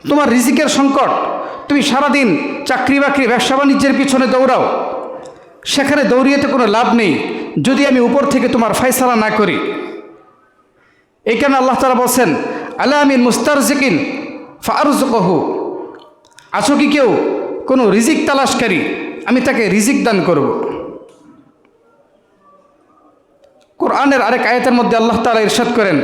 তোমার রিজিকের সংকট, তুমি সারাদিন চাকরি বাকরি ব্যবসা বাণিজ্যের পিছনে দৌড়াও, সেখানে দৌড়িয়ে তো কোনো লাভ নেই যদি আমি উপর থেকে তোমার ফয়সালা না করি। এই কারণে আল্লাহ তাআলা বলছেন, আলা মিন মুস্তারজিকিন ফারযুকহু, আছো কি কেউ কোনো রিজিক তালাশকারী, আমি তাকে রিজিক দান করব। কোরআনের আরেক আয়াতের মধ্যে আল্লাহ তাআলা ইরশাদ করেন,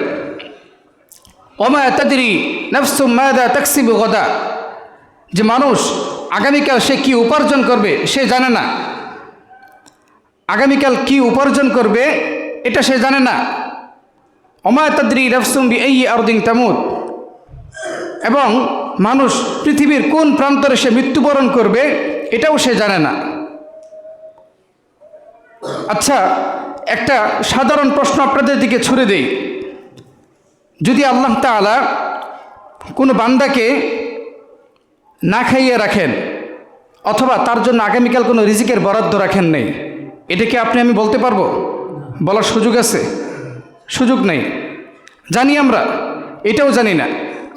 ওমা তাদরি নাফসুম মাযা তাকসিবু গাদা, যে মানুষ আগামীকাল সে কি উপার্জন করবে সে জানে না। আগামীকাল কি উপার্জন করবে এটা সে জানে না। ওমা তাদরি নাফসুম বিআইয়ি আরদিন তামুত, এবং মানুষ পৃথিবীর কোন প্রান্তরে সে মৃত্যুবরণ করবে এটাও সে জানে না। আচ্ছা, একটা সাধারণ প্রশ্ন আপনাদের দিকে ছুড়ে দেই, যদি আল্লাহ তাআলা কোনো বান্দাকে না খাইয়ে রাখেন অথবা তার জন্য আগামীকাল কোনো রিজিকের বরাদ্দ রাখেন নেই, এটা কি আপনি আমি বলতে পারবো? বলার সুযোগ আছে? সুযোগ নেই। জানি আমরা, এটাও জানি না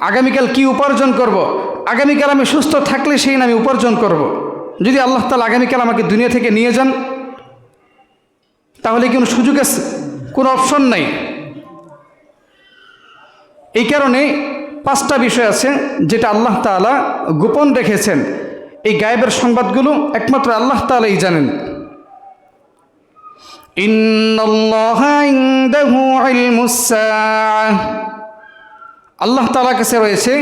আগামীকাল কি উপার্জন করব। আগামীকাল আমি সুস্থ থাকলে সেই আমি উপার্জন করব। যদি আল্লাহ তাআলা আগামীকাল আমাকে দুনিয়া থেকে নিয়ে যান তাহলে কোনো সুযোগ আছে? কোনো অপশন নাই। এই কারণে 5টা বিষয় আছে যেটা আল্লাহ তাআলা গোপন রেখেছেন। এই গায়েবের সংবাদগুলো একমাত্র আল্লাহ তাআলাই জানেন। ইন্নাল্লাহা ইনদাহু ইলমুস সাআহ, আল্লাহ তাআলার কাছে রয়েছে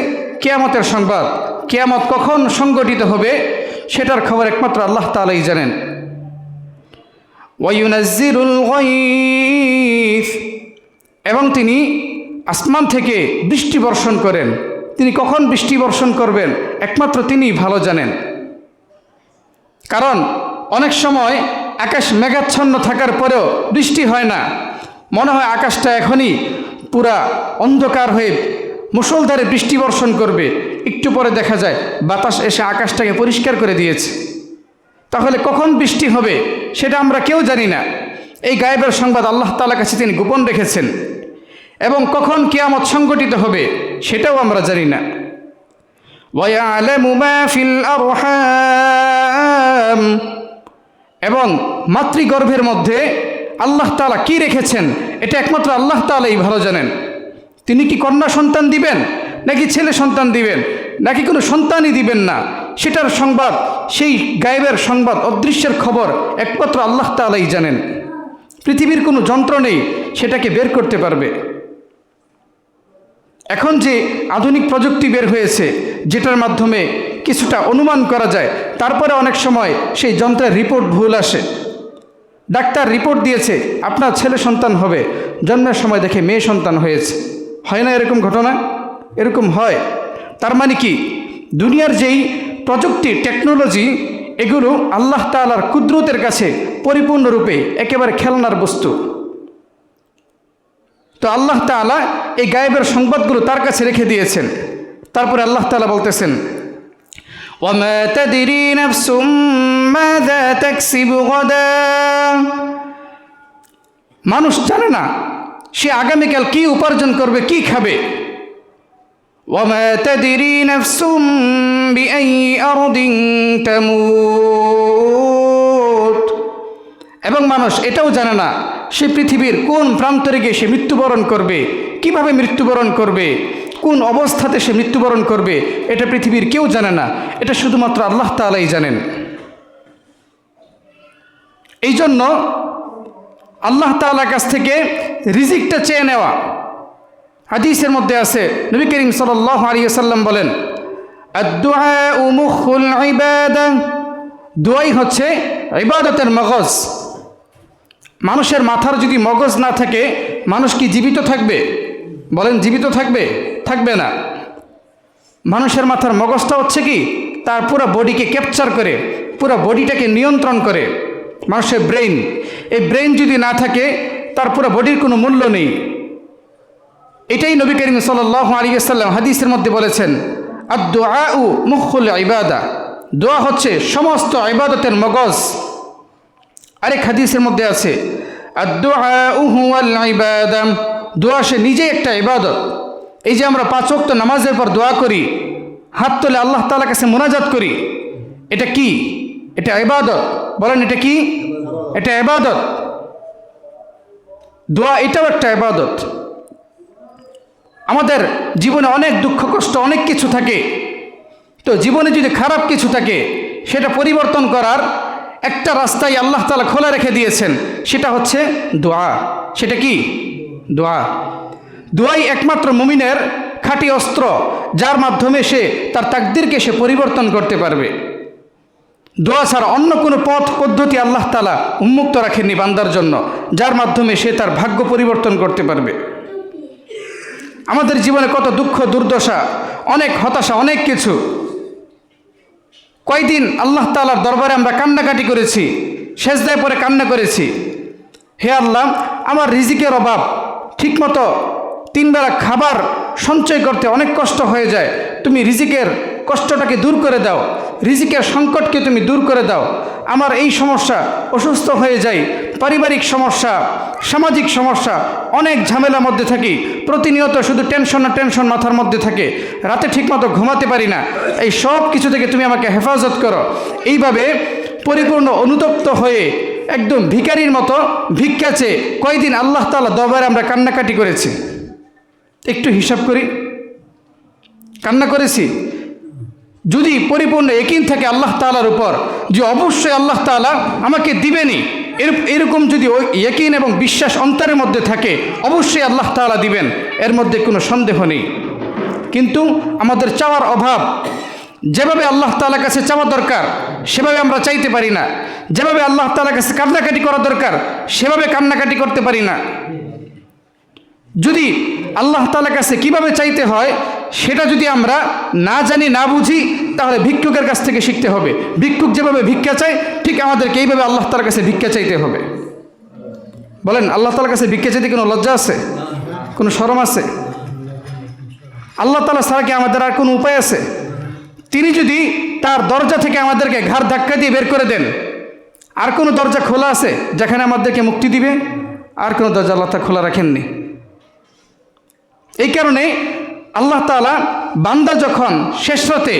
কিয়ামতের সংবাদ। কিয়ামত কখন সংঘটিত হবে সেটার খবর একমাত্র আল্লাহ তাআলাই জানেন। ওয়া ইউনাজ্জিলুল গায়থ, এবং তিনি আসমান থেকে বৃষ্টি বর্ষণ করেন। তিনি কখন বৃষ্টি বর্ষণ করবেন একমাত্র তিনিই ভালো জানেন। কারণ অনেক সময় আকাশ মেঘাচ্ছন্ন থাকার পরেও বৃষ্টি হয় না, মনে হয় আকাশটা এখনই পুরা অন্ধকার হয়ে মুষলধারে বৃষ্টি বর্ষণ করবে, একটু পরে দেখা যায় বাতাস এসে আকাশটাকে পরিষ্কার করে দিয়েছে। তাহলে কখন বৃষ্টি হবে সেটা আমরা কেউ জানি না। এই গায়েবের সংবাদ আল্লাহ তাআলার কাছে তিনি গোপন রেখেছেন। এবং কখন কিয়ামত সংঘটিত হবে সেটাও আমরা জানি না। ওয়া ইয়ালামু মা ফিল আরহাম, এবং মাতৃগর্ভের মধ্যে আল্লাহ তাআলা কি রেখেছেন এটা একমাত্র আল্লাহ তাআলাই ভালো জানেন। তিনি কি কন্যা সন্তান দিবেন নাকি ছেলে সন্তান দিবেন নাকি কোনো সন্তানই দিবেন না, সেটার সংবাদ, সেই গায়েবের সংবাদ, অদৃশ্যের খবর একমাত্র আল্লাহ তাআলাই জানেন। পৃথিবীর কোনো যন্ত্র নেই সেটাকে বের করতে পারবে। এখন যে আধুনিক প্রযুক্তি বের হয়েছে যেটার মাধ্যমে কিছুটা অনুমান করা যায়, তারপরে অনেক সময় সেই যন্ত্রের রিপোর্ট ভুল আসে। ডাক্তার রিপোর্ট দিয়েছে আপনার ছেলে সন্তান হবে, জন্মের সময় দেখে মেয়ে সন্তান হয়েছে। হয় না এরকম ঘটনা? এরকম হয়। তার মানে কি, দুনিয়ার যেই প্রযুক্তি, টেকনোলজি, এগুলো আল্লাহ তাআলার কুদরতের কাছে পরিপূর্ণরূপে একেবারে খেলনার বস্তু। তো আল্লাহ তাআলা এই গায়েবের সংবাদগুলো তার কাছে রেখে দিয়েছেন। তারপরে আল্লাহ তাআলা বলতেছেন, ওয়ামা তাদরি নাফসুম মাযা তাকসিবু গাদা, মানুষ জানে না সে আগামীকাল কি উপার্জন করবে, কি খাবে। ওয়ামা তাদরি নাফসুম বিআইয়ি আরদিন তামুত, এবং মানুষ এটাও জানে না সে পৃথিবীর কোন প্রান্তরে গিয়ে সে মৃত্যুবরণ করবে, কিভাবে মৃত্যুবরণ করবে, কোন অবস্থাতে সে মৃত্যুবরণ করবে, এটা পৃথিবীর কেউ জানে না। এটা শুধুমাত্র আল্লাহ তাআলাই জানেন। এই জন্য আল্লাহ তাআলার কাছ থেকে রিজিকটা চেয়ে নেওয়া। হাদিসের মধ্যে আছে, নবী করিম সাল্লাল্লাহু আলাইহি ওয়াসাল্লাম বলেন, আদ-দুআউ মুখুল ইবাদাহ, দোয়াই হচ্ছে ইবাদতের মগজ। মানুষের মাথার যদি মগজ না থাকে মানুষ কি জীবিত থাকবে? বলেন, জীবিত থাকবে? থাকবে না। মানুষের মাথার মগজটা হচ্ছে কি, তার পুরো বডিকে ক্যাপচার করে, পুরো বডিটাকে নিয়ন্ত্রণ করে মানুষের ব্রেইন। এই ব্রেইন যদি না থাকে তার পুরো বডির কোনো মূল্য নেই। এটাই নবী করিম সাল্লাল্লাহু আলাইহি ওয়াসাল্লাম হাদিসের মধ্যে বলেছেন, আদ-দুআউ মুখুল ইবাদা, দোয়া হচ্ছে সমস্ত ইবাদতের মগজ। আরেক হাদিসের মধ্যে আছে, আদ-দুআউ হুয়াল ইবাদা, দোয়া সে নিজে একটা ইবাদত। এই যে আমরা 5 ওয়াক্ত নামাজের পর দোয়া করি, হাত তুলে আল্লাহ তাআলার কাছে মোনাজাত করি, এটা কি? এটা ইবাদত। বলেন এটা কি? এটা ইবাদত। দোয়া এটাও একটা ইবাদত। আমাদের জীবনে অনেক দুঃখ কষ্ট অনেক কিছু থাকে, তো জীবনে যদি খারাপ কিছু থাকে সেটা পরিবর্তন করার একটা রাস্তাই আল্লাহ তাআলা খোলা রেখে দিয়েছেন, সেটা হচ্ছে দোয়া। সেটা কি? দোয়া। দোয়াই একমাত্র মুমিনের খাঁটি অস্ত্র, যার মাধ্যমে সে তার তাকদীরকে সে পরিবর্তন করতে পারবে। দোয়া ছাড়া অন্য কোনো পথ পদ্ধতি আল্লাহ তাআলা উন্মুক্ত রাখেননি বান্দার জন্য, যার মাধ্যমে সে তার ভাগ্য পরিবর্তন করতে পারবে। আমাদের জীবনে কত দুঃখ দুর্দশা, অনেক হতাশা, অনেক কিছু। কয়দিন আল্লাহ তাআলার দরবারে আমরা কান্নাকাটি করেছি, সেজদায় পড়ে কান্না করেছি, হে আল্লাহ, আমার রিজিকের অভাব, ঠিকমতো 3 বেলা খাবার সঞ্চয় করতে অনেক কষ্ট হয়ে যায়, তুমি রিজিকের কষ্টটাকে দূর করে দাও, রিজিকের সংকটকে তুমি দূর করে দাও। আমার এই সমস্যা, অসুস্থ হয়ে যাই, পারিবারিক সমস্যা, সামাজিক সমস্যা, অনেক ঝামেলার মধ্যে থাকি, প্রতিনিয়ত শুধু টেনশন না টেনশন মাথার মধ্যে থাকে, রাতে ঠিকমতো ঘুমাতে পারি না, এই সব কিছু থেকে তুমি আমাকে হেফাজত করো। এইভাবে পরিপূর্ণ অনুতপ্ত হয়ে একদম ভিখারির মতো ভিক্ষা চেয়ে কয়দিন আল্লাহ তাআলা দরবারে আমরা কান্নাকাটি করেছি? একটু হিসাব করি, কান্না করেছি। যদি পরিপূর্ণ ইয়াকিন থাকে আল্লাহ তাআলার উপর যে অবশ্যই আল্লাহ তাআলা আমাকে দিবেনই, এরকম যদি ওই ইয়াকিন এবং বিশ্বাস অন্তরের মধ্যে থাকে, অবশ্যই আল্লাহ তাআলা দিবেন, এর মধ্যে কোনো সন্দেহ নেই। কিন্তু আমাদের চাওয়ার অভাব, যেভাবে আল্লাহ তাআলার কাছে চাওয়া দরকার সেভাবে আমরা চাইতে পারি না, যেভাবে আল্লাহ তাআলার কাছে কান্নাকাটি করা দরকার সেভাবে কান্নাকাটি করতে পারি না। যদি আল্লাহ তাআলার কাছে কিভাবে চাইতে হয় সেটা যদি আমরা না জানি, না বুঝি, তাহলে ভিক্ষুকের কাছ থেকে শিখতে হবে। ভিক্ষুক যেভাবে ভিক্ষা চায় ঠিক আমাদেরকে এইভাবে আল্লাহ তাআলার কাছে ভিক্ষা চাইতে হবে। বলেন, আল্লাহ তাআলার কাছে ভিক্ষা চাইতে কোনো লজ্জা আছে? কোনো শরম আছে? আল্লাহ তাআলা ছাড়া কি আমাদের আর কোনো উপায় আছে? তিনি যদি তার দরজা থেকে আমাদেরকে ঘাড় ধাক্কা দিয়ে বের করে দেন, আর কোনো দরজা খোলা আছে যেখানে আমাদেরকে মুক্তি দিবে? আর কোনো দরজা আল্লাহ তাআলা খোলা রাখেননি। এই কারণে আল্লাহ তাআলা বান্দা যখন শেষ রাতে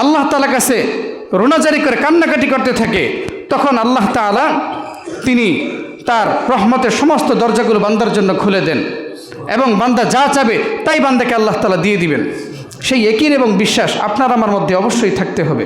আল্লাহ তাআলার কাছে রোনাজারি করে কান্নাকাটি করতে থাকে, তখন আল্লাহ তাআলা তিনি তার রহমতের সমস্ত দরজাগুলো বান্দার জন্য খুলে দেন এবং বান্দা যা চাবে তাই বান্দাকে আল্লাহ তাআলা দিয়ে দিবেন। সেই ইয়াকিন এবং বিশ্বাস আপনার আমার মধ্যে অবশ্যই থাকতে হবে।